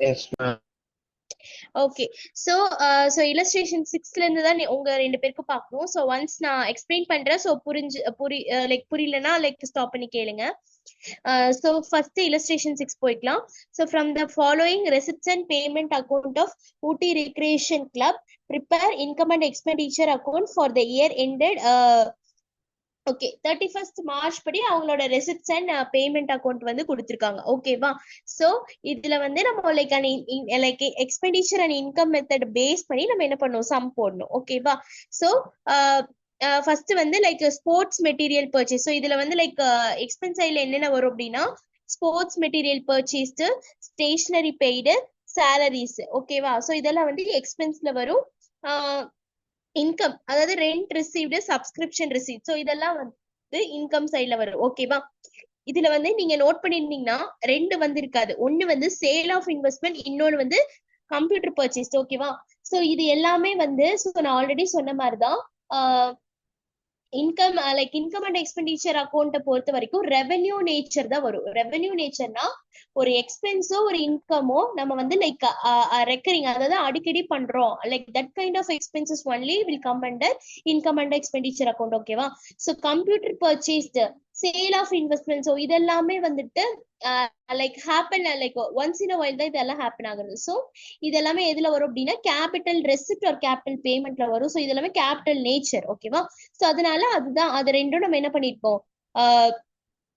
Yes, ma'am. Okay. So illustration 6ல இருந்து தான் உங்க ரெண்டு பேருக்கும் பார்க்கணும். ஸோ ஒன்ஸ் நான் எக்ஸ்பிளைன் பண்றேன். ஸோ லைக் புரியலன்னா லைக் ஸ்டாப் பண்ணி கேளுங்க. ஸோ ஃபர்ஸ்ட் illustration 6 போய்க்கலாம். So from the following receipts and payment account of Ooty recreation club prepare income and expenditure account for the year ended okay 31st March படி அவங்களோட receipts and payment account வந்து கொடுத்துருக்காங்க. ஓகேவா? So இதுல வந்து நம்ம like expenditure and income method base பண்ணி நம்ம என்ன பண்ணணும், சம் போடணும். ஓகேவா? ஸோ ஃபர்ஸ்ட் வந்து like sports material purchase. So இதுல வந்து லைக் எக்ஸ்பென்ஸ் சைட்ல என்னென்ன வரும் அப்படின்னா sports material purchased, stationery paid, salaries. ஓகேவா? ஸோ இதெல்லாம் வந்து எக்ஸ்பென்ஸ்ல வரும். இன்கம் அதாவது rent received, subscription receive. So இதெல்லாம் வந்து இன்கம் சைட்ல வரும். ஓகேவா? இதுல வந்து நீங்க நோட் பண்ணிருந்தீங்கன்னா ரெண்டு வந்து இருக்காது. ஒன்னு வந்து சேல் ஆஃப் இன்வெஸ்ட்மெண்ட், இன்னொன்னு வந்து கம்ப்யூட்டர் பர்ச்சேஸ். ஓகேவா? ஸோ இது எல்லாமே வந்து நான் ஆல்ரெடி சொன்ன மாதிரிதான் இன்கம் அண்ட் எக்ஸ்பெண்டிச்சர் அக்கௌண்ட்டை பொறுத்த வரைக்கும் ரெவென்யூ நேச்சர் தான் வரும். ரெவென்யூ நேச்சர்னா ஒரு எக்ஸ்பென்ஸோ ஒரு இன்கமோ நம்ம வந்து லைக் ரெக்கரிங், அதாவது அடிக்கடி பண்றோம், like that kind of expenses only will come under income and expenditure account. ஓகேவா? So computer purchased, sale of investment, so இதெல்லாமே வந்துட்டு like happen like once in a while தான் இதெல்லாம் ஹேப்பன் ஆகுது. ஸோ இதெல்லாமே எதுல வரும் அப்படின்னா கேபிட்டல் ரெசிப்ட் ஒரு கேபிட்டல் பேமெண்ட்ல வரும். ஸோ இதெல்லாமே கேபிட்டல் நேச்சர். ஓகேவா? ஸோ அதனால அதுதான் அது ரெண்டும் நம்ம என்ன பண்ணிருப்போம்,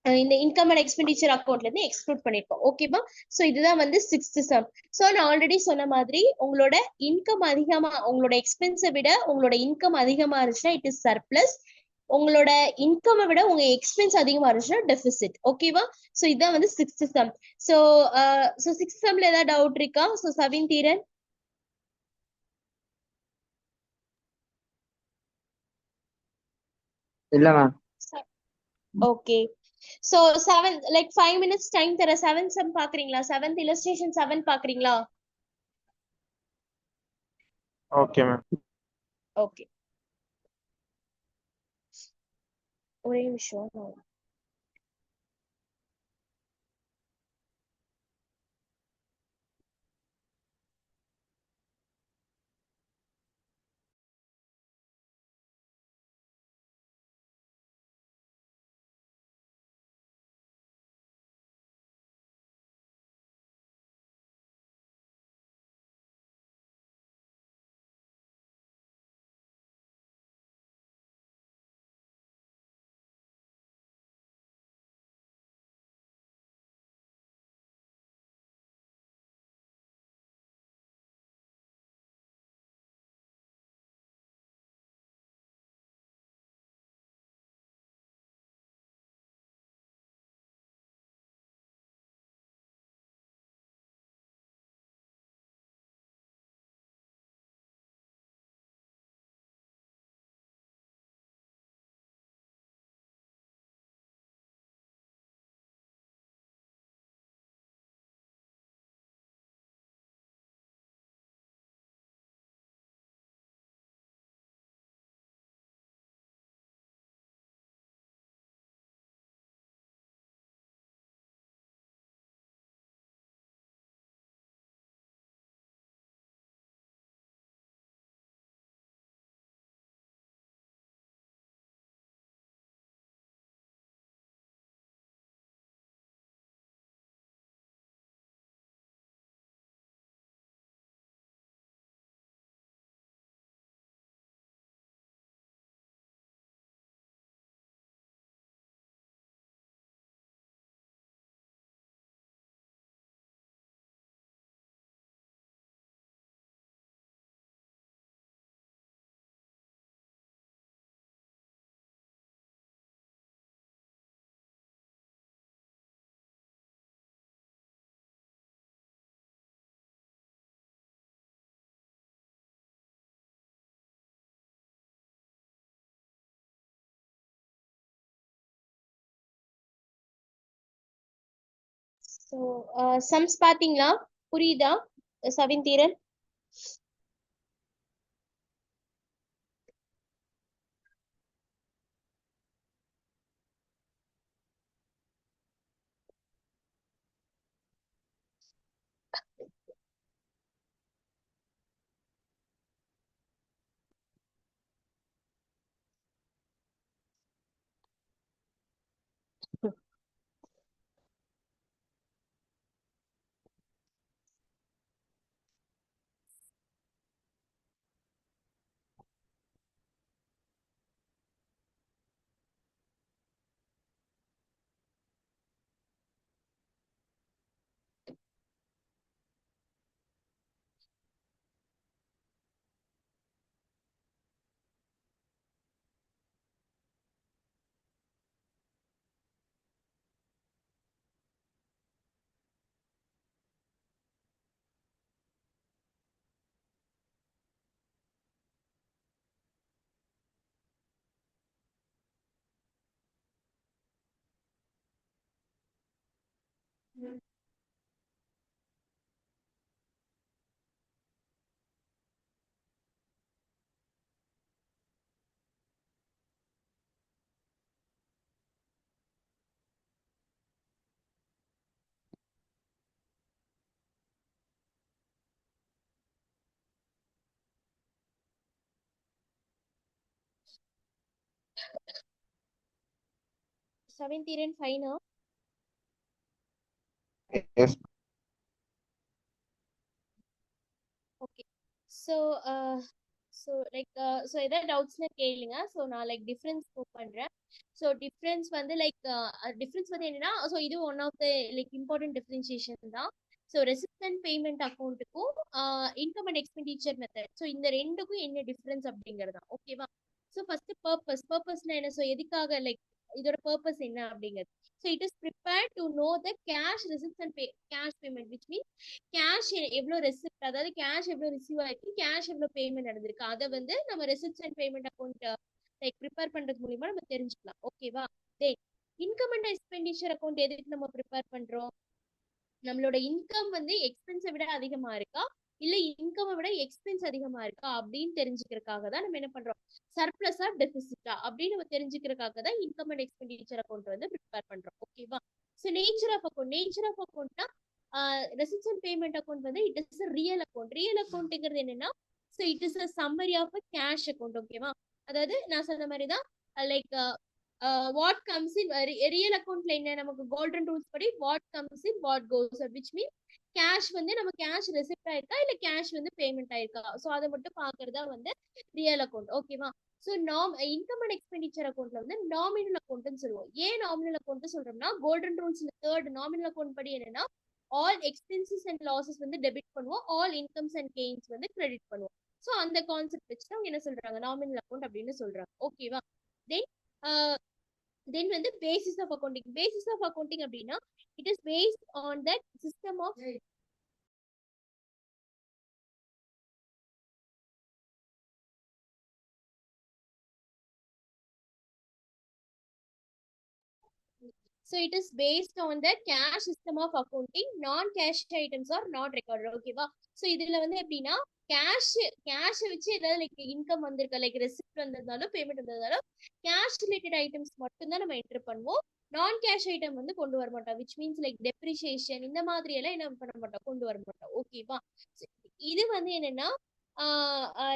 இந்த இன்கம் அண்ட் எக்ஸ்பெண்டிச்சர் அக்கௌண்ட்ல இருந்து எக்ஸ்க்ளூட் பண்ணிருப்போம். ஓகேவா? ஸோ இதுதான் வந்து சிக்ஸ்த் சம். ஸோ நான் ஆல்ரெடி சொன்ன மாதிரி உங்களோட இன்கம் அதிகமா, உங்களோட எக்ஸ்பென்ஸை விட உங்களோட இன்கம் அதிகமா இருந்துச்சுன்னா இட் இஸ் சர்ப்ளஸ். உங்களோட இன்கம் விட உங்க எக்ஸ்பென்ஸ் அதிகமா இருந்துச்சுன்னா டெபிசிட். ஓகேவா? ஸோ இதுதான் வந்து சிக்ஸ்த் சம். ஸோ சிக்ஸ்த் சம்ல ஏதாவது டவுட் இருக்கா? ஸோ சவின் தீரன். இல்ல ma'am. Okay. So 7 like 5 minutes time தர 7 சம் பாக்குறீங்களா? 7th illustration 7 பாக்குறீங்களா? Okay ma'am. ஓகே, ஒரே நிமிஷம். சோ சம்ஸ் பாத்தீங்களா? புரியுதா Savin Dheeran? Seventh year and ஃபைனா? Yes. ஓகே. ஸோ ஸோ ஏதாவது டவுட்ஸ்னா கேளுங்க. ஸோ நான் லைக் டிஃப்ரென்ஸ் மூவ் பண்றேன். ஸோ டிஃப்ரென்ஸ் வந்து டிஃப்ரென்ஸ் வந்து என்னன்னா, ஸோ இது one of the like important differentiation தான். ஸோ ரெசிஸ்டன்ட் பேமெண்ட் அக்கௌண்ட்டுக்கும் income and expenditure method, so இந்த ரெண்டுக்கும் என்ன டிஃபரன்ஸ் அப்படிங்கிறது தான். ஓகேவா? ஸோ ஃபர்ஸ்ட் பர்பஸ்னா என்ன? ஸோ எதுக்காக லைக் இதோட பர்பஸ் என்ன அப்படிங்கிறது. So it is prepare to know the cash receipt and cash payment, which mean cash எவ்வளவு ரெசிப்ட், அதாவது கேஷ் எவ்வளவு ரிசீவ் ஆயிருக்கு, கேஷ் எவ்வளவு பேமெண்ட் நடந்திருக்கு, அதை வந்து நம்ம receipts and payment account like prepare பண்றது மூலியமா நம்ம தெரிஞ்சுக்கலாம். ஓகேவா? தென் இன்கம் அண்ட் எக்ஸ்பெண்டிச்சர் அக்கௌண்ட் எதுக்கு நம்ம ப்ரிப்பேர் பண்றோம்? நம்மளோட இன்கம் வந்து எக்ஸ்பென்ஸை விட அதிகமா இருக்கா, இல்ல இன்கம் விட எக்ஸ்பென்ஸ் அதிகமா இருக்கா அப்படின்னு தெரிஞ்சுக்கிறதுக்காக தான் நம்ம என்ன பண்றோம், சர்ப்ளஸா டெபிசிட்டா அப்படின்னு நம்ம தெரிஞ்சுக்கிறதுக்காக தான் இன்கம் அண்ட் எக்ஸ்பெண்டிச்சர் அக்கௌண்ட் வந்து ப்ரிப்பேர் பண்றோம். ஓகேவா? ஸோ நேச்சர் ஆஃப் அக்கௌண்ட்னா ரெசிப்ட்ஸ் அண்ட் பேமெண்ட் அக்கௌண்ட் வந்து it is real account. Real அக்கௌண்ட்ங்கிறது என்னன்னா, so it is a summary of a cash account. ஓகேவா? அதாவது நான் சொன்ன மாதிரி தான் like what comes in real அக்கௌண்ட்ல என்ன, நமக்கு கோல்டன் ரூல்ஸ் படி what comes in what goes, which mean cash வந்து நம்ம கேஷ் ரெசிப்ட் ஆயிருக்கா இல்ல கேஷ் வந்து பேமெண்ட் ஆயிருக்கா, ஸோ அதை மட்டும் பாக்குறதா வந்து ரியல் அக்கௌண்ட். ஓகேவா? ஸோ இன்கம் அண்ட் எக்ஸ்பெண்டிச்சர் அக்கௌண்ட்ல வந்து நாமினல் அக்கௌண்ட்னு சொல்லுவோம். ஏன் நாமினல் அக்கௌண்ட் சொல்றோம்னா, கோல்டன் ரூல்ஸ்ல தேர்ட் நாமினல் அக்கௌண்ட் படி என்னன்னா, ஆல் எக்ஸ்பென்சஸ் அண்ட் லாசஸ் வந்து டெபிட் பண்ணுவோம், ஆல் இன்கம்ஸ் அண்ட் கெயின்ஸ் வந்து கிரெடிட் பண்ணுவோம். ஸோ அந்த கான்செப்ட் வச்சு அவங்க என்ன சொல்றாங்க, நாமினல் அக்கௌண்ட் அப்படின்னு சொல்றாங்க. ஓகேவா? தென் வந்து பேசிஸ் ஆஃப் அக்கௌண்டிங் அப்படின்னா, it is based on that system of so it is based on the cash system of accounting, non cash items are not recorded. ஓகேவா? ஸோ இதுல வந்து எப்படின்னா, கேஷ் வச்சு ஏதாவது லைக் இன்கம் வந்திருக்க, like receipt வந்திருந்தாலும் payment வந்திருந்தாலும் கேஷ் ரிலேட்டட் ஐட்டம்ஸ் மட்டும் தான் நம்ம என்டர் பண்ணுவோம். நான் கேஷ் ஐட்டம் வந்து கொண்டு வர மாட்டோம், விச் மீன்ஸ் லைக் டெப்ரிசியேஷன் இந்த மாதிரி எல்லாம் என்ன பண்ண மாட்டோம், கொண்டு வர மாட்டோம். ஓகேவா? இது வந்து என்னன்னா,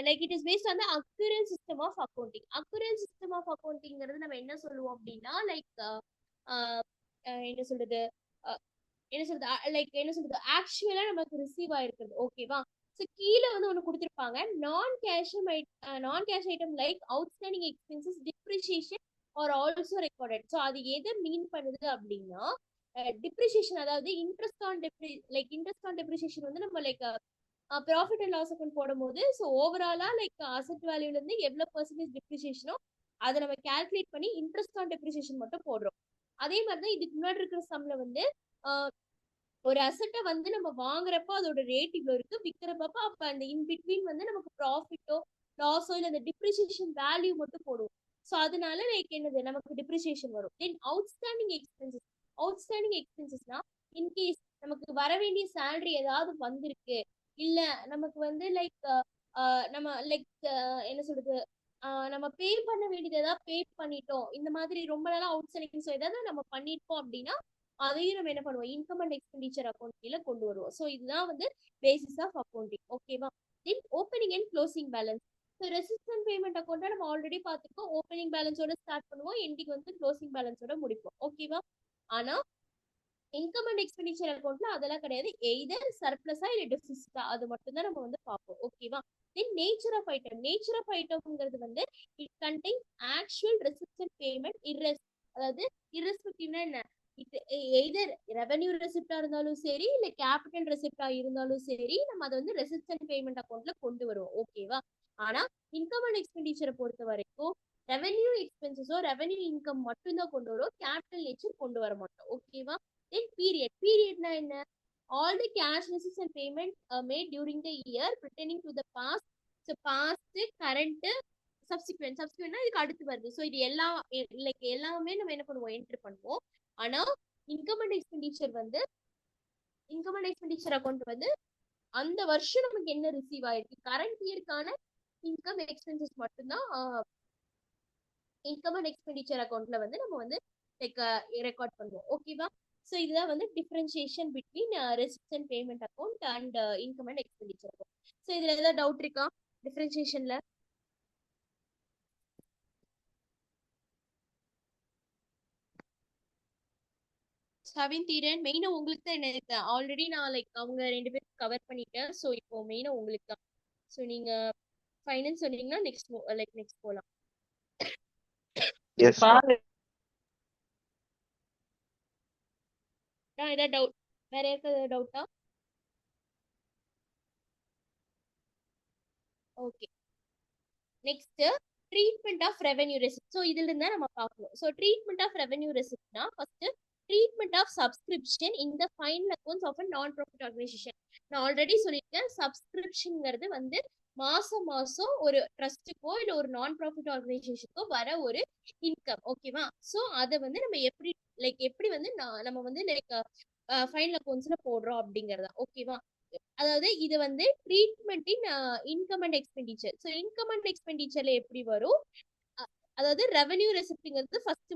like it is based on the accrual system of accounting. Accrual system of அக்கௌண்டிங்கிறது நம்ம என்ன சொல்லுவோம் அப்படின்னா, லைக் என்ன சொல்றது, என்ன சொல்றது ஆக்சுவலா நமக்கு ரிசீவ் ஆயிருக்குது. ஓகேவா? ஸோ கீழே வந்து ஒன்று கொடுத்துருப்பாங்க, நான் cash item like outstanding expenses depreciation are also recorded. So அது எதை மீன் பண்ணுது அப்படின்னா, டிப்ரிசியேஷன், அதாவது இன்ட்ரெஸ்ட் ஆன் டெப்ரிசியேஷன் வந்து நம்ம like profit and loss account போடும்போது, ஸோ ஓவராலா லைக் அசெட் வேல்யூல இருந்து எவ்வளவு பெர்சன்டேஜ் டிப்ரிசியேஷனோ அதை நம்ம கால்குலேட் பண்ணி இன்ட்ரெஸ்ட் ஆன் டெப்ரிசியேஷன் மட்டும் போடுறோம். அதே மாதிரிதான் இதுக்கு முன்னாடி இருக்கிற சம்ல வந்து ஒரு அசட்டை வந்து நம்ம வாங்குறப்ப அதோட ரேட் இவ்வளவு இருக்கு, விற்கிறப்ப அப்ப அந்த இன் பிட்வீன் வந்து நமக்கு ப்ராஃபிட்டோ லாஸோ இல்ல அந்த டிப்ரிசியேஷன் வேல்யூ மட்டும் போடுவோம். ஸோ அதனால லைக் என்னது, நமக்கு டிப்ரிசியேஷன் வரும். தென் அவுட்ஸ்டாண்டிங் எக்ஸ்பென்சஸ்னா, இன்கேஸ் நமக்கு வர வேண்டிய சேலரி ஏதாவது வந்திருக்கு, இல்ல நமக்கு வந்து லைக் நம்ம லைக் என்ன சொல்றது, நம்ம பே பண்ண வேண்டியது ஏதாவது பே பண்ணிட்டோம், இந்த மாதிரி ரொம்ப நாளா அவுட்ஸ்டாண்டிங் ஸோ ஏதாவது நம்ம பண்ணிருக்கோம் அப்படின்னா அதையும் நம்ம என்ன பண்ணுவோம், இன்கம் அண்ட் எக்ஸ்பெண்டிச்சர் அக்கௌண்ட் கீழே கொண்டு வருவோம். ஸோ இதுதான் வந்து பேசிஸ் ஆஃப் அக்கௌண்டிங். ஓகேவா? Then opening and closing balance. So resistant payment அக்கௌண்ட்டை நம்ம ஆல்ரெடி பார்த்துருக்கோம், ஓப்பனிங் பேலன்ஸோட ஸ்டார்ட் பண்ணுவோம், எண்டிங் வந்து க்ளோசிங் பேலன்ஸோட முடிப்போம். ஓகேவா? ஆனா இன்கம் அண்ட் எக்ஸ்பெண்டிச்சர் அக்கௌண்ட்ல அதெல்லாம் கிடையாது, எய்தர் சர்ப்ளஸா இல்ல டெபிசிட்டா, அது மட்டும் தான் நம்ம வந்து பார்ப்போம். ஓகேவா? தென் நேச்சர் ஆஃப் ஐட்டம்ங்கிறது வந்து it contains actual receipt and payment அதாவது இர்ரெஸ்பெக்டிவ்னா என்ன, இது எய்தர் ரெவென்யூ ரெசிப்டா இருந்தாலும் சரி இல்ல கேபிட்டல் ரெசிப்டா இருந்தாலும் சரி, நம்ம அதை வந்து ரெசிப்ட் அண்ட் பேமெண்ட் அக்கௌண்ட்ல கொண்டு வருவோம். ஓகேவா? ஆனா இன்கம் அண்ட் எக்ஸ்பெண்டிச்சரை பொறுத்த வரைக்கும் ரெவென்யூ எக்ஸ்பென்சஸோ ரெவென்யூ இன்கம் மட்டும் தான் கொண்டு வரும், கேபிட்டல் நேச்சர் கொண்டு வர மாட்டோம். ஓகேவா? தென் பீரியட்னா என்ன, all the cash receipts and payment made during the year pertaining to the past. So past, current, subsequentனா இதுக்கு அடுத்து வருது. ஸோ இது எல்லாம் லைக் எல்லாமே நம்ம என்ன பண்ணுவோம், என்டர் பண்ணுவோம். ஆனா இன்கம் அண்ட் எக்ஸ்பெண்டிச்சர் வந்து இன்கம் அண்ட் எக்ஸ்பெண்டிச்சர் அக்கௌண்ட் வந்து அந்த வருஷம் நமக்கு என்ன ரிசீவ் ஆயிருக்கு கரண்ட் இயருக்கான இன்கம் எக்ஸ்பென்சஸ் மட்டும்தான் இன்கம் அண்ட் எக்ஸ்பெண்டிச்சர் அக்கௌண்ட்ல வந்து நம்ம வந்து லைக் ரெக்கார்ட் பண்ணுவோம். ஓகேவா? ஸோ இதுதான் வந்து differentiation between receipts and payment account and income and expenditure account. So இதுல ஏதாவது டவுட் இருக்கா டிஃபரன்சியேஷன்ல? தீரன் மெயினா உங்களுக்கு தான் என்ன ஆல்ரெடி நான் லைக் அவங்க 2 பேரும் கவர் பண்ணிட்டேன். ஸோ இப்போ மெயினா உங்களுக்கு தான். ஸோ நீங்க ஃபைனல்ஸ் சொன்னீங்கன்னா நெக்ஸ்ட் போலாம். எஸ் ஏதாவது டவுட் வேற யாருக்காவது டவுட்டா? Okay, next treatment of revenue receipt. So இதுல இருந்தா நம்ம பார்க்கணும். ஸோ ட்ரீட்மெண்ட் ஆஃப் ரெவென்யூ ரெசிப்ட்னா first treatment of subscription in the final accounts of a non profit organisation. நான் ஆல்ரெடி சொல்லியிருக்கேன், சப்ஸ்கிரிப்ஷன்ங்கிறது வந்து மாசம் மாசம் ஒரு ட்ரஸ்ட்டுக்கோ இல்ல ஒரு நான் ப்ராஃபிட் ஆர்கனைசேஷனுக்கோ வர ஒரு இன்கம். ஓகேவா? ஸோ அதை வந்து நம்ம எப்படி வந்து நம்ம வந்து லைக் ஃபைனல் அக்கௌண்ட்ஸ்ல போடுறோம் அப்படிங்கறதா. ஓகேவா? அதாவது இது வந்து treatment in income and expenditure. So income and எக்ஸ்பெண்டிச்சர்ல எப்படி வரும்? அதாவது ரெவென்யூ ரெசிப்ட்ங்கிறது ஃபர்ஸ்ட்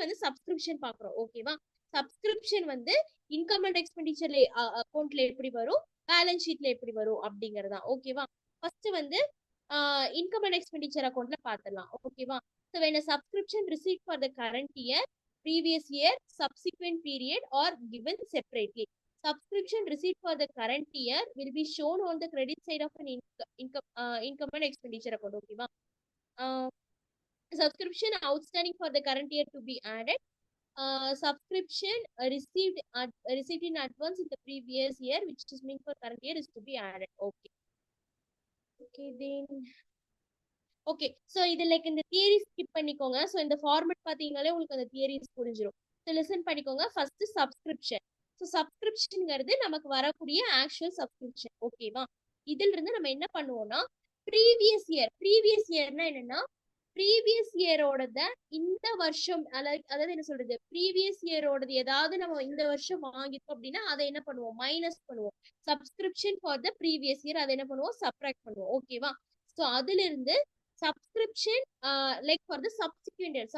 வந்து சப்ஸ்கிரிப்ஷன் பாக்குறோம். ஓகேவா? சப்ஸ்கிரிப்ஷன் வந்து இன்கம் அண்ட் எக்ஸ்பெண்டிச்சர்ல அக்கௌண்ட்ல எப்படி வரும், பேலன்ஸ் ஷீட்ல எப்படி வரும் அப்படிங்கறதா. ஓகேவா? ஃபர்ஸ்ட் வந்து இன்கம் அண்ட் எக்ஸ்பெண்டிச்சர் அக்கௌண்ட்ல பாத்துடலாம். ஓகேவா? So when a subscription received for the current year, previous year, subsequent period or given separately. Subscription received for the current year will be shown on the credit side of an income and expenditure account. ஓகேவா? Subscription outstanding for the current year to be added. Subscription received in advance in the previous year, which is meant for current year, is to be added. Okay, then okay. So இது like இந்த theory skip பண்ணிக்கோங்க. So இந்த format பார்த்தீங்கனாலே உங்களுக்கு அந்த theories புரிஞ்சிடும். So listen பண்ணிக்கோங்க. First subscription. So சப்ஸ்கிரிப்ஷன்ங்கிறது நமக்கு வரக்கூடிய ஆக்சுவல் சப்ஸ்கிரிப்ஷன். ஓகேவா? இதுல இருந்து நம்ம என்ன பண்ணுவோம்னா ப்ரீவியஸ் இயர்னா என்னன்னா ப்ரீவியஸ் இயரோடத இந்த வருஷம் அதாவது என்ன சொல்றது, ப்ரீவியஸ் இயரோடது ஏதாவது நம்ம இந்த வருஷம் வாங்கிட்டோம் அப்படின்னா அதை என்ன பண்ணுவோம், மைனஸ் பண்ணுவோம். Subscription for the previous year அதை என்ன பண்ணுவோம், சப்ராக்ட் பண்ணுவோம். ஓகேவா? ஸோ அதுல இருந்து subscription like for the subsequent year.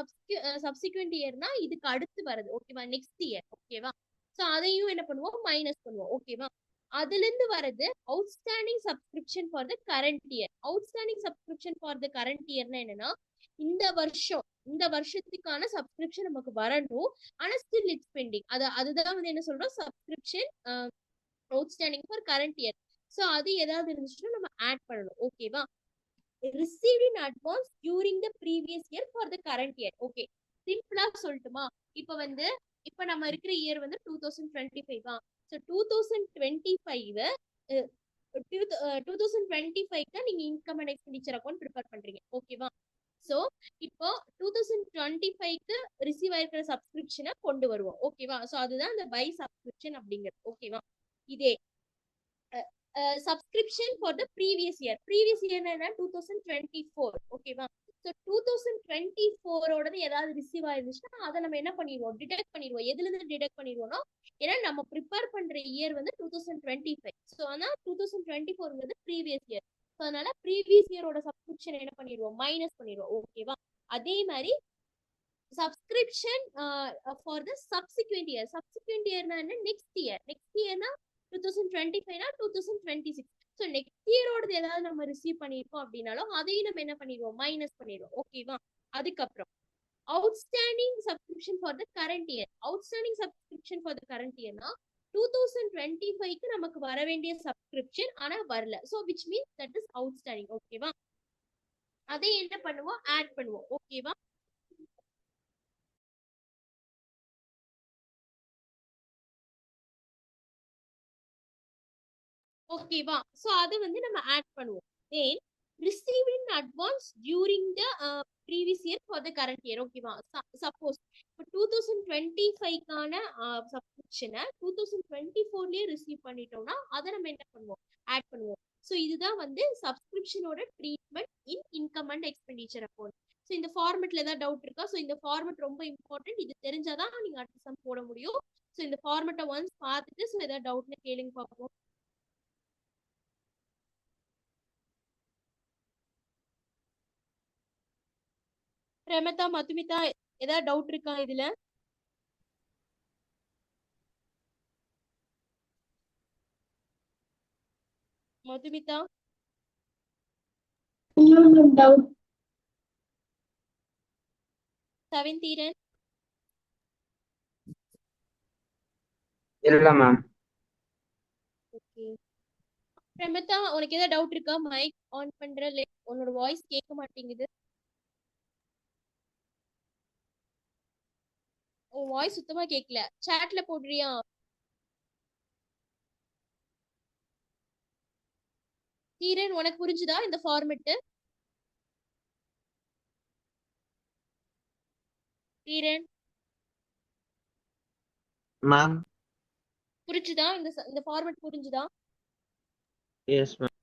Subsequent இயர்னா இதுக்கு அடுத்து வருது. ஓகேவா? Next year. ஓகேவா? ஸோ அதையும் என்ன பண்ணுவோம், மைனஸ் பண்ணுவோம். ஓகேவா? அதுல இருந்து வரது outstanding subscription for the current year. Outstanding subscription for the current இயர்னா என்னன்னா இந்த வருஷத்துக்கான சப்ஸ்கிரிப்ஷன் நமக்கு வரணும், ஆனா ஸ்டில் இட்ஸ் பெண்டிங். அதுதான் வந்து என்ன சொல்றோம், subscription outstanding for current year. So அது ஏதாவது இருந்துச்சுன்னா நம்ம ஆட் பண்ணணும். ஓகேவா? received in advance during the previous year for the current year. Okay, சிம்பிளா சொல்லட்டுமா? இப்ப நம்ம இருக்கிற இயர் வந்து 2025. ஸோ 2025 2025 நீங்க income and expenditure account prepare பண்றீங்க. ஓகேவா? ஸோ இப்போ 2025க்கு ரிசீவ் ஆயிருக்கிற சப்ஸ்கிரிப்ஷனை கொண்டு வருவோம். ஓகேவா? ஸோ அதுதான் அந்த பை சப்ஸ்கிரிப்ஷன் அப்படிங்கிறது. ஓகேவா? இதே subscription for the previous year என்ன 2024. ஓகேவா? ஸோ 2024ஓடது ஏதாவது ரிசீவ் ஆயிருந்துச்சுன்னா அதை நம்ம என்ன பண்ணிடுவோம், டிடெக்ட் பண்ணிடுவோம். எதுல இருந்து டிடெக்ட் பண்ணிடுவோம்னா, ஏன்னா நம்ம ப்ரிப்பேர் பண்ற இயர் வந்து 2025. ஸோ ஆனா 2024ங்கிறது ப்ரீவியஸ் இயர். ஸோ அதனால ப்ரீவியஸ் இயரோட சப்ஸ்கிரிப்ஷன் என்ன பண்ணிடுவோம், மைனஸ் பண்ணிடுவோம். ஓகேவா? அதே மாதிரி சப்ஸ்கிரிப்ஷன் ஃபார் த சப்சிக்வெண்ட் இயர்னா என்ன, நெக்ஸ்ட் இயர்னா 2025னா 2026. ஸோ நெக்ஸ்ட் இயரோடது ஏதாவது நம்ம ரிசீவ் பண்ணியிருக்கோம் அப்படின்னாலும் அதையும் நம்ம என்ன பண்ணிடுவோம், மைனஸ் பண்ணிடுவோம். ஓகேவா? அதுக்கப்புறம் outstanding subscription for the current year. Outstanding subscription for the current இயர்னா 2025க்கு நமக்கு வர வேண்டிய சப்ஸ்கிரிப்ஷன் ஆனா வரல. So which means that is outstanding. ஓகேவா? அதை என்ன பண்ணுவோம், ஆட் பண்ணுவோம். ஓகேவா? ஓகேவா? சோ அது வந்து நம்ம ஆட் பண்ணுவோம். தென் received in advance during the previous year for the current year. ஓகேவா? சப்போஸ் இப்போ 2025க்கான சப்ஸ்கிரிப்ஷனை 2024லயே ரிசீவ் பண்ணிட்டோம்னா அதை நம்ம என்ன பண்ணுவோம், ஆட் பண்ணுவோம். ஸோ இதுதான் வந்து சப்ஸ்கிரிப்ஷனோட treatment in income and expenditure account. So இந்த ஃபார்மெட்ல ஏதாவது டவுட் இருக்கா? ஸோ இந்த ஃபார்மெட் ரொம்ப இம்பார்ட்டன்ட். இது தெரிஞ்சாதான் நீங்க அடுத்த சம் போட முடியும். ஸோ இந்த ஃபார்மெட்டை ஒன்ஸ் பார்த்துட்டு ஸோ ஏதாவது டவுட்னு கேளுங்க பார்ப்போம். பிரமதா, மதுமிதா, ஏதாவது டவுட் இருக்கா இதுல? மதுமிதா, டவுட் செவன்தீரன், இல்ல மேம். ஓகே. பிரமதா, உனக்கு ஏதாவது டவுட் இருக்கா? மைக் ஆன் பண்ற, லைக் உன்னோட வாய்ஸ் கேட்க மாட்டேங்குது. உன் வாய்ஸ் சுத்தமா கேட்கல. சாட்ல போடுறியா? தீரன், உனக்கு புரிஞ்சுதா இந்த ஃபார்மெட்? தீரன், மேம். புரிஞ்சுதா இந்த ஃபார்மெட் புரிஞ்சுதா? Yes ma'am.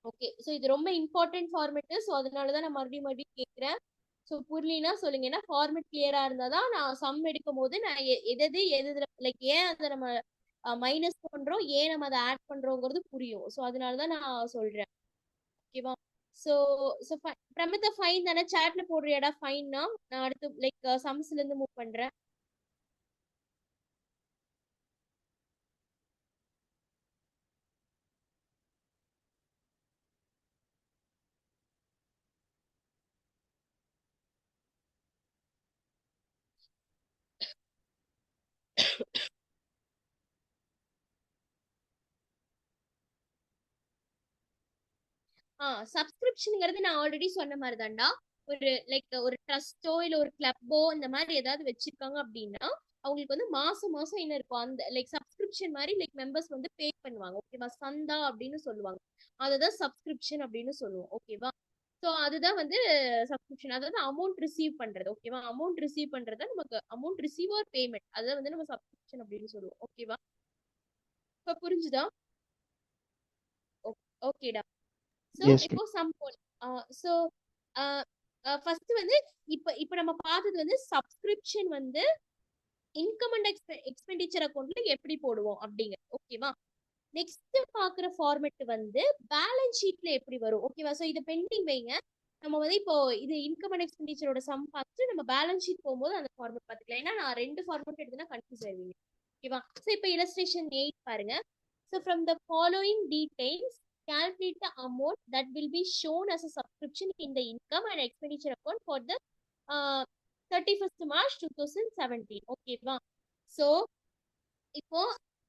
ஓகே. ஸோ இது ரொம்ப இம்பார்ட்டன்ட் ஃபார்மெட். ஸோ அதனால தான் நான் மறுபடியும் கேட்குறேன். ஸோ புரியலனா சொல்லுங்க. ஏன்னா ஃபார்மெட் கிளியரா இருந்தால் தான் நான் சம் எடுக்கும் போது நான் எது லைக் ஏன் அதை நம்ம மைனஸ் பண்றோம், ஏன் நம்ம அதை ஆட் பண்றோங்கிறது புரியும். ஸோ அதனால தான் நான் சொல்றேன். ஓகேவா? ஸோ ஸோ பிரமிதா ஃபைன் தானே? சாட்ல போடுறியாடா ஃபைன்னா? நான் அடுத்து லைக் சம்ஸ்ல இருந்து மூவ் பண்றேன். சப்ஸ்கிரிப்ஷனுங்கிறது நான் ஆல்ரெடி சொன்ன மாதிரி தான்டா. ஒரு லைக் ஒரு ட்ரஸ்டோ இல்ல ஒரு கிளப்போ இந்த மாதிரி ஏதாவது வச்சிருக்காங்க அப்படின்னா அவங்களுக்கு வந்து மாசம் மாசம் என்ன இருக்கும் அந்த லைக் சப்ஸ்கிரிப்ஷன் மாதிரி லைக் மெம்பர்ஸ் வந்து பே பண்ணுவாங்க. ஓகேவா? சந்தா அப்படின்னு சொல்லுவாங்க. அதுதான் சப்ஸ்கிரிப்ஷன் அப்படின்னு சொல்லுவோம். ஓகேவா? ஸோ அதுதான் வந்து சப்ஸ்கிரிப்ஷன், அதாவது அமௌண்ட் ரிசீவ் பண்றது. ஓகேவா? அமௌண்ட் ரிசீவ் பண்றது நமக்கு அமௌண்ட் ரிசீவ் ஆர் பேமெண்ட், அதை வந்து நம்ம சப்ஸ்கிரிப்ஷன் அப்படின்னு சொல்லுவோம். ஓகேவா? இப்போ புரிஞ்சுதா? ஓகேடா. ஸோ எஸ் இப்போ சம் ஸோ ஃபர்ஸ்ட் வந்து இப்போ நம்ம பார்த்தது வந்து சப்ஸ்கிரிப்ஷன் வந்து இன்கம் அண்ட் எக்ஸ்பெண்டிச்சர் அக்கௌண்ட்ல எப்படி போடுவோம் அப்படிங்க. ஓகேவா? நெக்ஸ்ட் பாக்குற ஃபார்மெட் வந்து பேலன்ஸ் ஷீட்ல எப்படி வரும். ஓகேவா? ஸோ இதை பெண்டிங் வைங்க. நம்ம வந்து இப்போ இது இன்கம் அண்ட் எக்ஸ்பெண்டிச்சரோட சம் பார்த்துட்டு நம்ம பேலன்ஸ் ஷீட் போகும்போது அந்த ஃபார்மெட் பார்த்துக்கலாம். ஏன்னா நான் ரெண்டு ஃபார்மெட் எடுத்துனா கன்ஃபியூஸ் ஆயிருவீங்க. ஓகேவா? ஸோ இப்போ illustration 8 பாருங்க. So from the following details calculate the amount that will be shown as a subscription in the income and expenditure account for the 31st March 2017. ஓகேவா? ஸோ இப்போ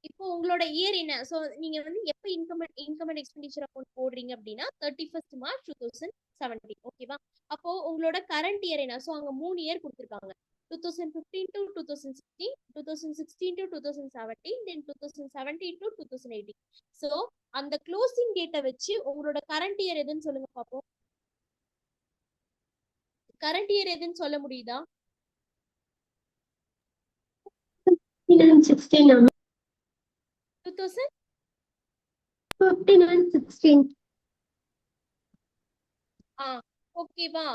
இப்போ உங்களோட இயர் என்ன? So நீங்க வந்து எப்போ இன்கம் அண்ட் எக்ஸ்பெண்டிச்சர் அக்கௌண்ட் போடுறீங்க அப்படின்னா 31st March 2017. ஓகேவா? அப்போ உங்களோட கரண்ட் இயர் என்ன? ஸோ அங்க 3 இயர் கொடுத்துருக்காங்க. 2015 to 2016, 2016 to 2017, then 2017 to 2018. So அந்த க்ளோசிங் டேட்டை வச்சு உங்களோட கரண்ட் இயர் எதுன்னு சொல்லுங்க பார்ப்போம். கரண்ட் இயர் எதுன்னு சொல்ல முடியுதா? 16 ஓகேவா?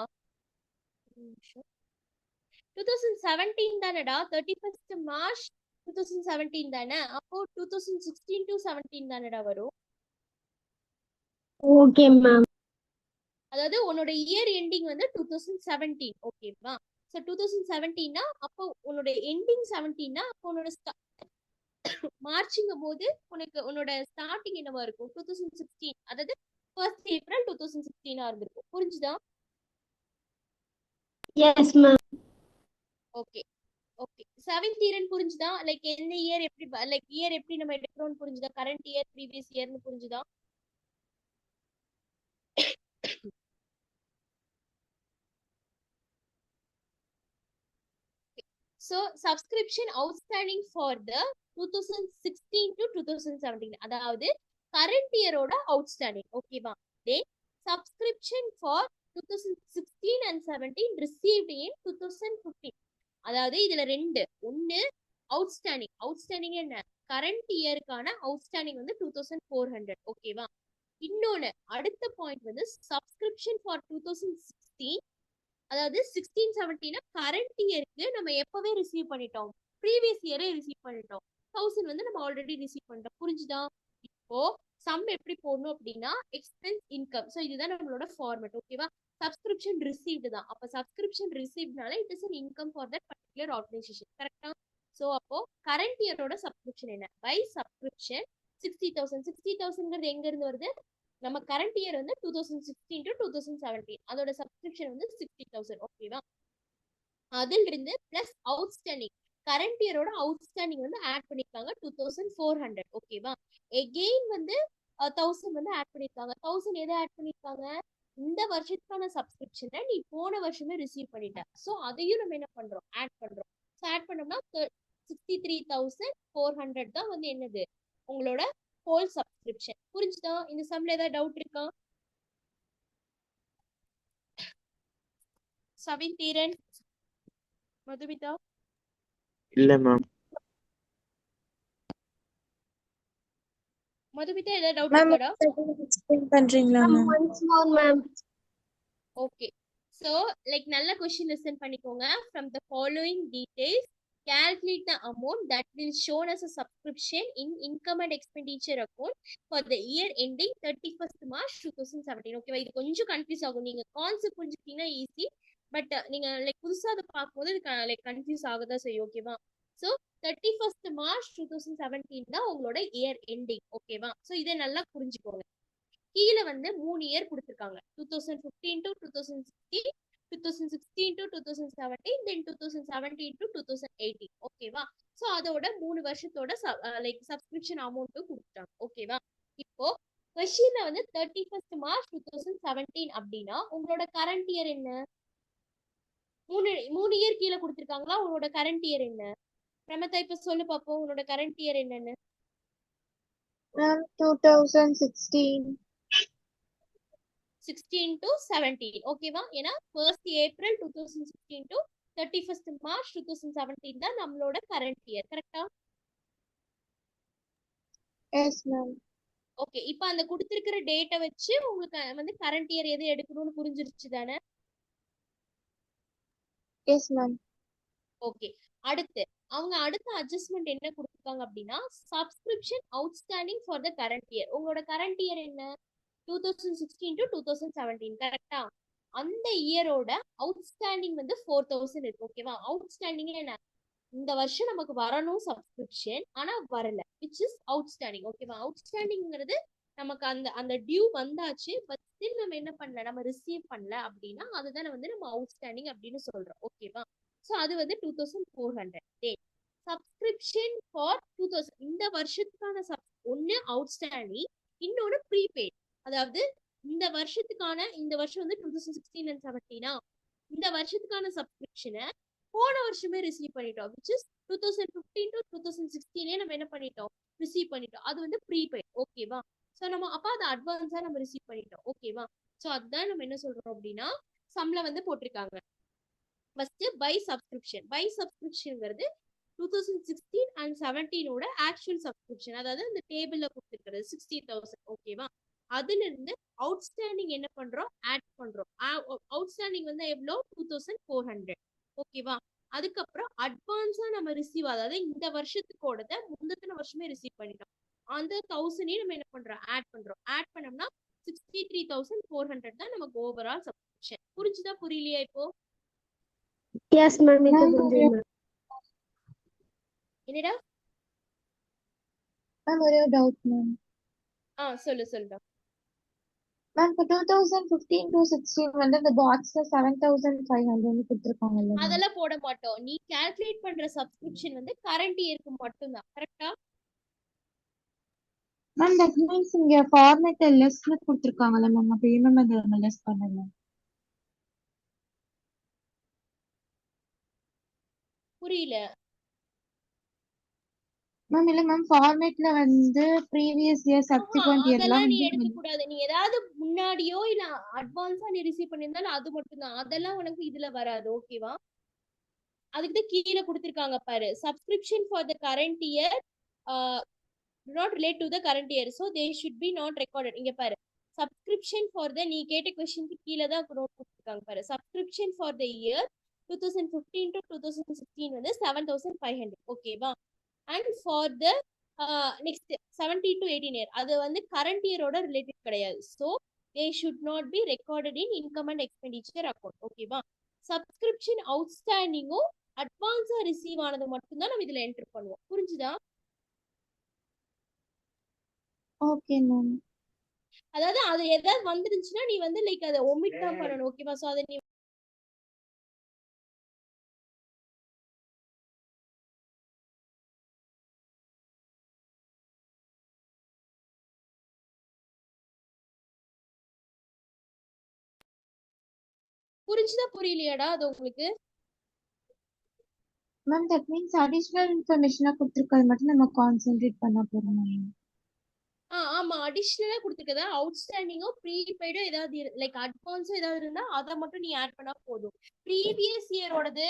2017 தானடா. 31st March 2017 தானே. அப்போ 2016 to 17 தானடா வரும். Okay ma'am. அதாவது உன்னோட இயர் எண்டிங் வந்து 2017. ஓகேவா? ஸோ 2017னா அப்போ உன்னோட எண்டிங் 17னா அப்போ உன்னோட மார்ச்ங்கும் போது உனக்கு உன்னோட ஸ்டார்டிங் என்னவா இருக்கும்? 2016, அதாவது 1st April 2016 இருந்திருக்கும். புரிஞ்சுதா? Yes ma'am. Okay okay. Seventh புரிஞ்சுதா? லைக் எந்த இயர் எப்படி லைக் இயர் எப்படி நம்ம எடுக்கிறோம்னு புரிஞ்சுதா? கரண்ட் இயர், ப்ரீவியஸ் இயர்னு புரிஞ்சுதா? So subscription outstanding for the 2016 to 2017, அதாவது current year-ஓட outstanding. ஓகேவா? Then subscription for 2016 and 17 received in 2015. அதாவது இதுல ரெண்டு. ஒன்னு அவுட்ஸ்டாண்டிங் என்ன? கரண்ட் இயருக்கான அவுட்ஸ்டாண்டிங் வந்து 2400. ஓகேவா? இன்னொன்னு அடுத்த பாயிண்ட் வந்து சப்ஸ்கிரிப்ஷன் ஃபார் 2016, அதாவது 16, 17 கரண்ட் இயருக்கு நம்ம எப்பவே ரிசீவ் பண்ணிட்டோம், ப்ரீவியஸ் இயரே ரிசீவ் பண்ணிட்டோம். 1000 வந்து நம்ம ஆல்ரெடி ரிசீவ் பண்ணிட்டோம். புரிஞ்சுதா? இப்போ சம் எப்படி போடணும் அப்படின்னா எக்ஸ்பென்ஸ் இன்கம். ஸோ இதுதான் நம்மளோட ஃபார்மேட். ஓகேவா? சப்ஸ்கிரிப்ஷன் ரிசீவ்டு தான். அப்போ சப்ஸ்கிரிப்ஷன் ரிசீவ்னால it is an income for that particular organisation. கரெக்டா? ஸோ அப்போ கரண்ட் இயரோட சப்ஸ்கிரிப்ஷன் என்ன? By subscription 60,000. 60,000 எங்க இருந்து வருது? நம்ம கரண்ட் இயர் வந்து 2016 to 2017 அதோட சப்ஸ்கிரிப்ஷன் வந்து 60,000. ஓகேவா? அதில் இருந்து பிளஸ் அவுட்ஸ்டாண்டிங் கரண்ட் இயரோட அவுட்ஸ்டாண்டிங் வந்து ஆட் பண்ணிருக்காங்க 2400. ஓகேவா? எகெயின் வந்து 1000 வந்து ஆட் பண்ணிருக்காங்க. 1000 எதை ஆட் பண்ணிருக்காங்க? இந்த வருஷத்துக்கான சப்ஸ்கிரிப்ஷனை நீ போன வருஷமே ரிசீவ் பண்ணிட்ட. ஸோ அதையும் நம்ம என்ன பண்றோம்? ஆட் பண்றோம். ஸோ ஆட் பண்ணோம்னா 63,400 தான் வந்து என்னது உங்களோட ஹோல் சப்ஸ்கிரிப்ஷன். புரிஞ்சுதா? இந்த சம்ல ஏதாவது டவுட் இருக்கா? சவிந்தீரன், மதுமிதா, இல்ல மேம். மதுமிதா ஏதாவது டவுட் மேம் இருக்காடா? எக்ஸ்பிளைன் பண்றீங்களா ma'am? Once more, ma'am. Okay. So like நல்ல கொஸ்டின் லிசன் பண்ணிக்கோங்க. From the following details calculate the amount that will shown as a subscription in income and expenditure account for the year ending 31st March 2017. ஓகேவா? இது கொஞ்சம் confuse ஆகும். நீங்க concept புரிஞ்சுக்கிட்டீங்கன்னா easy. But நீங்க like புதுசா அதை பார்க்கும்போது லைக் கன்ஃபியூஸ் ஆகதான் செய்யும். ஓகேவா? ஸோ 31st March 2017 தான் உங்களோட இயர் எண்டிங். ஓகேவா? ஸோ இதை நல்லா புரிஞ்சுக்கோங்க. கீழே வந்து 3 இயர் கொடுத்துருக்காங்க. 2015 to 2016, 2016 to 2017, then 2017 to 2018. ஓகேவா? ஸோ அதோட 3 வருஷத்தோட லைக் சப்ஸ்கிரிப்ஷன் அமௌண்ட்டும் கொடுத்துட்டாங்க. ஓகேவா? இப்போ கொஸ்டின்ல வந்து 31st March 2017 அப்படின்னா உங்களோட கரண்ட் இயர் என்ன? 3 இயர் கீழே கொடுத்துருக்காங்களா? உங்களோட கரண்ட் இயர் என்ன? பிரமதா இப்ப சொல்லு பாப்போம், உன்னோட கரண்ட் இயர் என்னன்னு. மேம் 2016. 16 to 17. ஓகேவா? ஏன்னா 1st April 2016 to 31st March 2017 தான் நம்மளோட கரண்ட் இயர். கரெக்டா? Yes ma'am. ஓகே. இப்போ அந்த கொடுத்திருக்கிற டேட்டை வச்சு உங்களுக்கு வந்து கரண்ட் இயர் எது எடுக்கணும்னு புரிஞ்சிருச்சு தானே? Yes ma'am. ஓகே. அடுத்து அவங்க அடுத்த அட்ஜஸ்ட்மெண்ட் என்ன கொடுத்துருக்காங்க அப்படின்னா subscription outstanding for the current year. உங்களோட கரண்ட் இயர் என்ன? 2016 to 2017. கரெக்டா? அந்த இயரோட அவுட்ஸ்டாண்டிங் வந்து 4000 இருக்கு. ஓகேவா? அவுட்ஸ்டாண்டிங் என்ன? இந்த வருஷம் நமக்கு வரணும் சப்ஸ்கிரிப்ஷன், ஆனா வரல, விச் இஸ் அவுட்ஸ்டாண்டிங். ஓகேவா? அவுட்ஸ்டாண்டிங்கிறது நமக்கு அந்த அந்த டியூ வந்தாச்சு, பட் ஸ்டில் நம்ம என்ன பண்ணல, நம்ம ரிசீவ் பண்ணல அப்படின்னா அதுதான் வந்து நம்ம அவுட்ஸ்டாண்டிங் அப்படின்னு சொல்றோம். ஓகேவா? ஸோ அது வந்து 2400. சப்ஸ்கிரிப்ஷன் ஃபார் 2000 இந்த வருஷத்துக்கான ஒன்னு அவுட்ஸ்டாண்டிங், இன்னொன்னு ப்ரீபெய்ட். அதாவது இந்த வருஷத்துக்கான இந்த வருஷம் வந்து 2016 and 17 இந்த வருஷத்துக்கான சப்ஸ்கிரிப்ஷனை போன வருஷமே ரிசீவ் பண்ணிட்டோம், விச் இஸ் 2015 to 2016 நம்ம என்ன பண்ணிட்டோம்? ரிசீவ் பண்ணிட்டோம். அது வந்து ப்ரீபெய்ட். ஓகேவா? ஸோ நம்ம அப்போ அதை அட்வான்ஸா நம்ம ரிசீவ் பண்ணிட்டோம். ஓகேவா? ஸோ அதுதான் நம்ம என்ன சொல்றோம் அப்படின்னா சம்ல வந்து போட்டிருக்காங்க. First by subscription. பை சப்ஸ்கிரிப்ஷன்ங்கிறது 2016 and 17 ஆக்சுவல் சப்ஸ்கிரிப்ஷன், அதாவது இந்த டேபிள்ல கொடுத்துருக்கிறது 60,000. ஓகேவா? அதுல இருந்து அவுட்ஸ்டாண்டிங் என்ன பண்றோம்? ஆட் பண்றோம். அவுட்ஸ்டாண்டிங் வந்து எவ்வளோ? 2400. ஓகேவா? அதுக்கப்புறம் அட்வான்ஸா நம்ம ரிசீவ், அதாவது இந்த வருஷத்துக்கோட முந்தின வருஷமே ரிசீவ் பண்ணிட்டோம். அந்த 1000 நம்ம என்ன பண்றோம்? ஆட் பண்றோம். ஆட் பண்ணோம்னா 63,400 தான் நமக்கு ஓவரால் சப்ஸ்கிரிப்ஷன். புரிஞ்சுதா புரியலையா இப்போ? Yes, ma'am. It Ma'am, is ma'am. என்னடா? மேம் ஒரே ஒரு டவுட் மேம். சொல்லு சொல்லுடா. மேம் இப்போ 2015 to 16 வந்து இந்த பாக்ஸ்ல 7,500 கொடுத்துருக்காங்கல்ல மேம். அதெல்லாம் போட மாட்டோம். நீ கால்குலேட் பண்ற சப்ஸ்கிரிப்ஷன் வந்து கரண்ட் இயருக்கு மட்டும்தான். கரெக்டா? மேம் தட் மீன்ஸ் இங்க ஃபார்மேட் லெஸ்ல கொடுத்துருக்காங்கல்ல மேம், அப்போ ஏன் மேம் லெஸ் பண்ணல? புரியல. மேம் இல்ல மேம், ஃபார்மேட்ல வந்து ப்ரீவியஸ் இயர் சப்சிக்வெண்ட் இயர்லாம் அதெல்லாம் நீ வந்து எடுக்க கூடாது. நீ ஏதாவது முன்னாடியோ இல்ல அட்வான்ஸா நீ ரிசீவ் பண்ணிருந்தாலும் அது மட்டும்தான். அதெல்லாம் உனக்கு இதுல வராது. ஓகேவா? அதுக்கு கீழே கொடுத்திருக்காங்க பாரு, subscription for the current year not relate to the current year, so they should be not recorded. இங்க பாரு, subscription for the நீ கேட்ட क्वेश्चनக்கு கீழ தான் நோட் கொடுத்திருக்காங்க பாரு. subscription for the year 2015 to 2016 வந்து 7500. ஓகேவா? And for the next 17 to 18 year அது வந்து கரண்ட் இயரோட ரிலேட்டட் கிடையாது. So they should not be recorded in income and expenditure account. ஓகேவா? சப்ஸ்கிரிப்ஷன் அவுட்ஸ்டாண்டிங்கும் அட்வான்ஸா ரிசீவ் ஆனது மட்டும்தான் நம்ம இதுல என்டர் பண்ணுவோம். புரிஞ்சுதா? Okay ma'am. அதாவது அது ஏதாவது வந்துருந்துச்சுன்னா நீ வந்து லைக் அதை ஒமிட் தான் பண்ணணும். ஓகேவா? ஸோ அதை நீ புரிஞ்சுதா புரியலையாடா அது உங்களுக்கு? மேம் தட் மீன்ஸ் அடிஷனல் இன்ஃபர்மேஷனா கொடுத்துருக்கிறது மட்டும் நம்ம கான்சென்ட்ரேட் பண்ண போறோம் மேம். ஆமா, அடிஷ்னலா கொடுத்துருக்கதா அவுட்ஸ்டாண்டிங்கோ ப்ரீபெய்டோ ஏதாவது லைக் அட்வான்ஸோ ஏதாவது இருந்தா அதை மட்டும் நீ ஆட் பண்ணா போதும். ப்ரீவியஸ் இயரோடது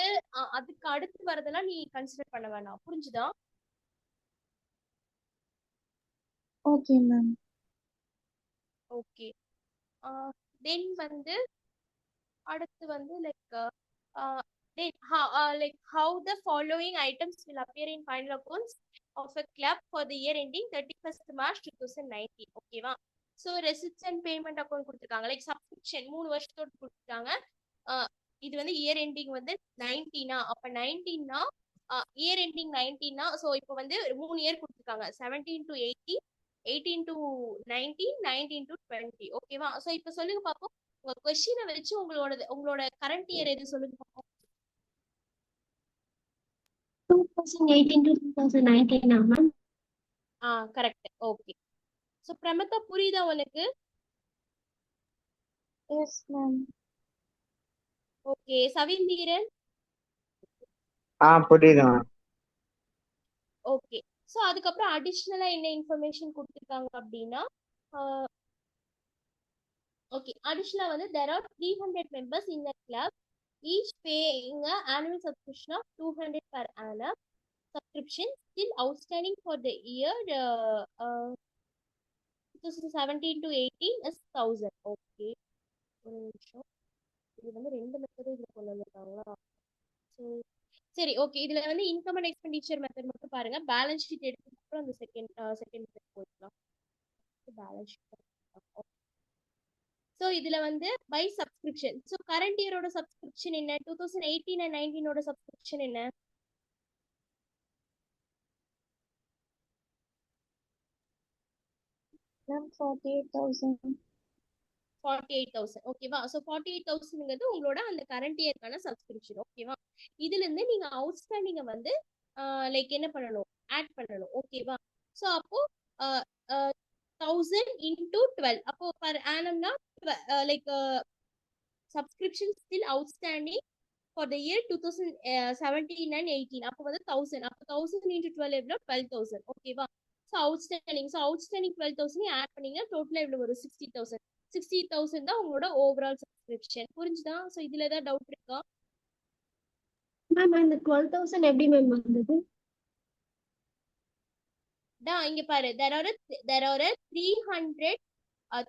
அதுக்கு அடுத்து வரதெல்லாம் நீ கன்சிடர் பண்ண வேணாம். புரிஞ்சுதா? Okay ma'am. ஓகே. தென் வந்து அடுத்து வந்து how the following items will appear in final accounts of a club for the year ending 31st March 2019. ஓகேவா? So receipts and payment account கொடுத்துருக்காங்க. லைக் சப்ஸ்கிரிப்ஷன் 3 வருஷத்தோடு கொடுத்துருக்காங்க. இது வந்து இயர் எண்டிங் வந்து 19 அப்ப 19 இயர் எண்டிங் 19 ஸோ இப்போ வந்து 3 இயர் கொடுத்துருக்காங்க. 17 to 18, 18 to 19, 19 to 20. ஓகேவா? ஸோ இப்போ சொல்லுங்க பாப்போம், உங்க கொஸ்டினை வச்சு உங்களோட கரண்ட் இயர் எது சொல்லுங்க பாப்போம். 2018 to 2019 ma'am. Correct. Okay. So Pramada புரியுதா உனக்கு? Yes ma'am. ஓகே. சவீந்தீரன்? புரியுது மேம். ஓகே. ஸோ அதுக்கப்புறம் அடிஷ்னலா என்ன இன்ஃபர்மேஷன் கொடுத்துருக்காங்க அப்படின்னா ஓகே, அடிஷ்னலா வந்து there are 300 members in the club, each paying a annual subscription of 200 per annum. Subscription still outstanding for the year 2017 to 18 is 1000. Okay, ஒரு நிமிஷம். இது வந்து ரெண்டு மெத்தட் இதுல கொண்டு வந்திருக்காங்களா? சரி, ஓகே. இதுல வந்து இன்கம் அண்ட் எக்ஸ்பெண்டிச்சர் மெத்தட் மட்டும் பாருங்க. பேலன்ஸ் ஷீட் எடுத்ததுக்கு அப்புறம் அந்த செகண்ட் மெத்தட் போயிடலாம். Balance sheet. ஸோ இதுல வந்து பை சப்ஸ்கிரிப்ஷன். ஸோ கரண்ட் இயரோட சப்ஸ்கிரிப்ஷன் என்ன? 2018 அண்ட் 19 சப்ஸ்கிரிப்ஷன் என்ன? மேம் 48,000. 48,000. ஓகேவா? ஸோ 48,000ங்கிறது உங்களோட அந்த கரண்ட் இயர்க்கான சப்ஸ்கிரிப்ஷன். ஓகேவா? இதுல இருந்து நீங்க அவுட்ஸ்டாண்டிங்க வந்து லைக் என்ன பண்ணணும்? ஆட் பண்ணணும். ஓகேவா? ஸோ அப்போ 1000 into 12 அப்போ பர் ஆனம்னா like subscription still outstanding for the year 2017 and 18 அப்போ வந்து 1000 அப்போ 1000 into 12 எவ்வளோ? 12,000. ஓகேவா? ஸோ அவுட்ஸ்டாண்டிங் 12,000 ஆட் பண்ணீங்கன்னா டோட்டலாக எவ்வளோ வரும்? 60,000. 60,000 தான் உங்களோட ஓவரால் சப்ஸ்கிரிப்ஷன். புரிஞ்சுதா? ஸோ இதுல ஏதாவது டவுட் இருக்கா? மேம் அந்த 12,000 எப்படி மேம் வந்தது? இங்க பாரு, there are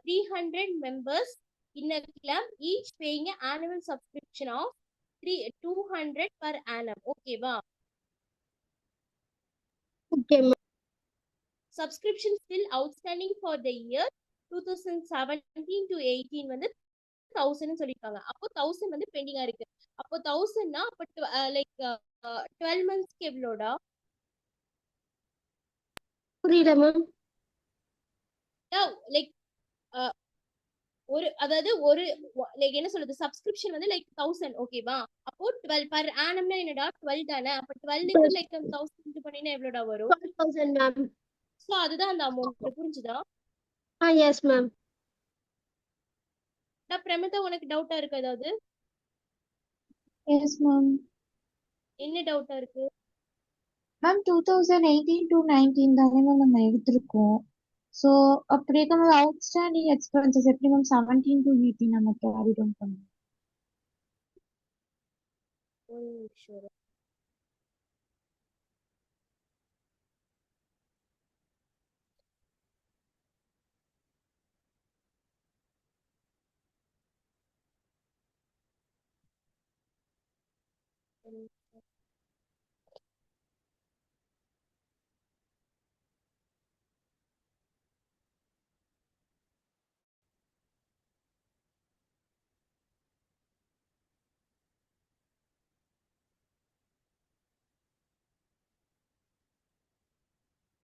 300 members in a club, each paying an annual subscription of 200 per annum. ஓகேவா? Okay ma'am. Subscription still outstanding for the year 2017 to 18 வந்து 1000 சொல்லிருக்காங்க. அப்போ 1000 வந்து பெண்டிங்கா இருக்கு. அப்போ 1000னா அப்போ லைக் 12 மந்த்ஸ்க்கு எவ்வளோடா? புரியல மேம். லைக் அதாவது ஒரு லைக் என்ன சொல்றது, சப்ஸ்கிரிப்ஷன் வந்து லைக் 1000. ஓகேவா? அப்போ 12 பர் ஆனம்னா என்னடா? 12 தானே. அப்போ 12க்கு லைக் 1000 இது பண்ணினா எவ்வளோடா வரும்? 12,000 மேம். ஸோ அதுதான் அந்த அமௌண்ட். புரிஞ்சுதா? Yes ma'am. பிரமிதா உனக்கு டவுட்டா இருக்கு ஏதாவது? Yes ma'am. என்ன டவுட்டா இருக்கு? மேம் 2018 to 19 தானே மேம் நம்ம எடுத்திருக்கோம். ஸோ அப்படி இருக்கும்போது அவுட்ஸ்டாண்டிங் எக்ஸ்பென்சஸ் எப்படி மேம் 17 to 18 நம்ம கேரி டவுன் பண்ணணும்? ஒரு நிமிஷம்.